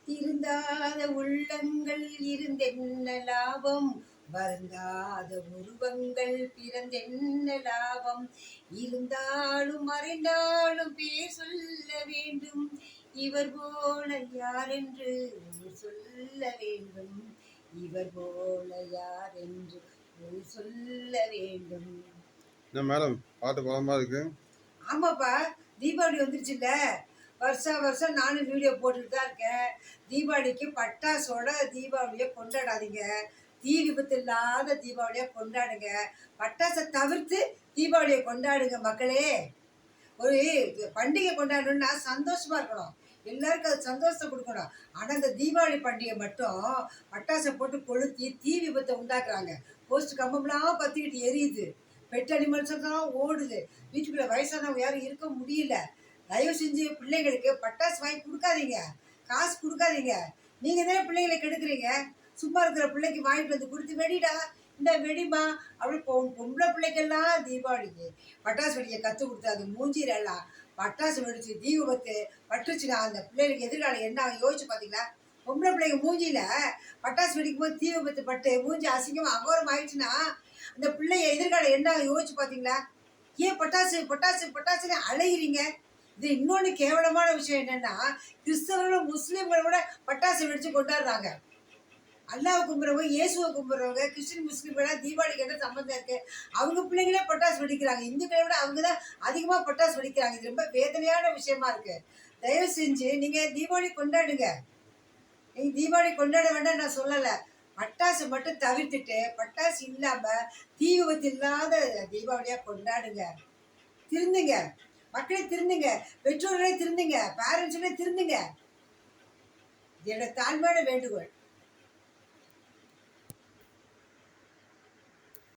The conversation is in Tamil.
திருந்தாத உள்ளங்கள் இருந்தென்ன லாபம், வருந்தாத உருவங்கள் பிறந்தென்ன லாபம். இருந்தாலும் மறைந்தாலும் பேர் சொல்ல வேண்டும், இவர் போல யாரென்று சொல்ல வேண்டும், இவர் போல யாரென்று சொல்ல வேண்டும். என்ன மேடம் பாட்டு பலமா இருக்கு? ஆமாப்பா, தீபாவளி வந்துருச்சுல்ல. வருஷம் நானும் வீடியோ போட்டுட்டு தான் இருக்கேன். தீபாவளிக்கு பட்டாசோட தீபாவளியை கொண்டாடாதீங்க. தீ விபத்து இல்லாத தீபாவளியை கொண்டாடுங்க. பட்டாசை தவிர்த்து தீபாவளியை கொண்டாடுங்க மக்களே. ஒரு பண்டிகை கொண்டாடணும்னா சந்தோஷமா இருக்கணும், எல்லாருக்கும் அது சந்தோஷத்தை கொடுக்கணும். ஆனால் இந்த தீபாவளி பண்டிகை மட்டும் பட்டாசை போட்டு கொளுத்தி தீ விபத்தை உண்டாக்குறாங்க. போஸ்ட் கம்பம்லாம் பற்றிக்கிட்டு எரியுது, பெட் அனிமல்ஸ் தான் ஓடுது, வீட்டுக்குள்ள வயசானவங்க யாரும் இருக்க முடியல. தயவு செஞ்சு பிள்ளைங்களுக்கு பட்டாசு வாங்கி கொடுக்காதீங்க, காசு கொடுக்காதீங்க. நீங்கள் தானே பிள்ளைங்களை கெடுக்குறீங்க. சும்மா இருக்கிற பிள்ளைக்கு வாங்கிட்டு வந்து கொடுத்து வெடிடா, இந்த வெடிமா அப்படி பொம்பளை பிள்ளைக்கெல்லாம் தீபாவளிக்கு பட்டாசு வெடிக்க கற்றுக் கொடுத்து அது மூஞ்சிரெல்லாம் பட்டாசு வெடிச்சு தீ விபத்து பட்டுச்சுன்னா அந்த பிள்ளைகளுக்கு எதிர்காலம் என்ன யோசிச்சு பார்த்தீங்களா? பொம்பளை பிள்ளைங்க மூஞ்சியில பட்டாசு வெடிக்கும் போது தீ விபத்து பட்டு மூஞ்சி அசிங்கமாக அகோரம் ஆயிடுச்சுன்னா அந்த பிள்ளைய எதிர்காலம் என்ன யோசிச்சு பார்த்தீங்களா? ஏன் பட்டாசு பட்டாசு பட்டாசுன்னு அலைகிறீங்க? இது இன்னொன்று கேவலமான விஷயம் என்னன்னா, கிறிஸ்தவர்களும் முஸ்லீம்களை விட பட்டாசு வெடிச்சு கொண்டாடுறாங்க. அல்லாவை கும்பிட்றவங்க, இயேசுவை கும்பிட்றவங்க, கிறிஸ்டின் முஸ்லீம்களாம் தீபாவளிக்கு என்ன சம்மந்தம் இருக்கு? அவங்க பிள்ளைங்களே பட்டாசு வெடிக்கிறாங்க. இந்துக்களை விட அவங்க தான் அதிகமாக பட்டாசு வெடிக்கிறாங்க. இது ரொம்ப வேதனையான விஷயமா இருக்கு. தயவு செஞ்சு நீங்கள் தீபாவளி கொண்டாடுங்க. நீங்கள் தீபாவளி கொண்டாட வேண்டாம் நான் சொல்லலை. பட்டாசு மட்டும் தவிர்த்துட்டு பட்டாசு இல்லாமல் தீ விபத்து இல்லாத தீபாவளியாக கொண்டாடுங்க. திருந்துங்க மக்களே, திருந்துங்க. பெற்றோர்களே திருந்துங்க, பேரண்ட்ஸுகளே திருந்துங்க. என்னோட தாழ்மையான வேண்டுகோள்.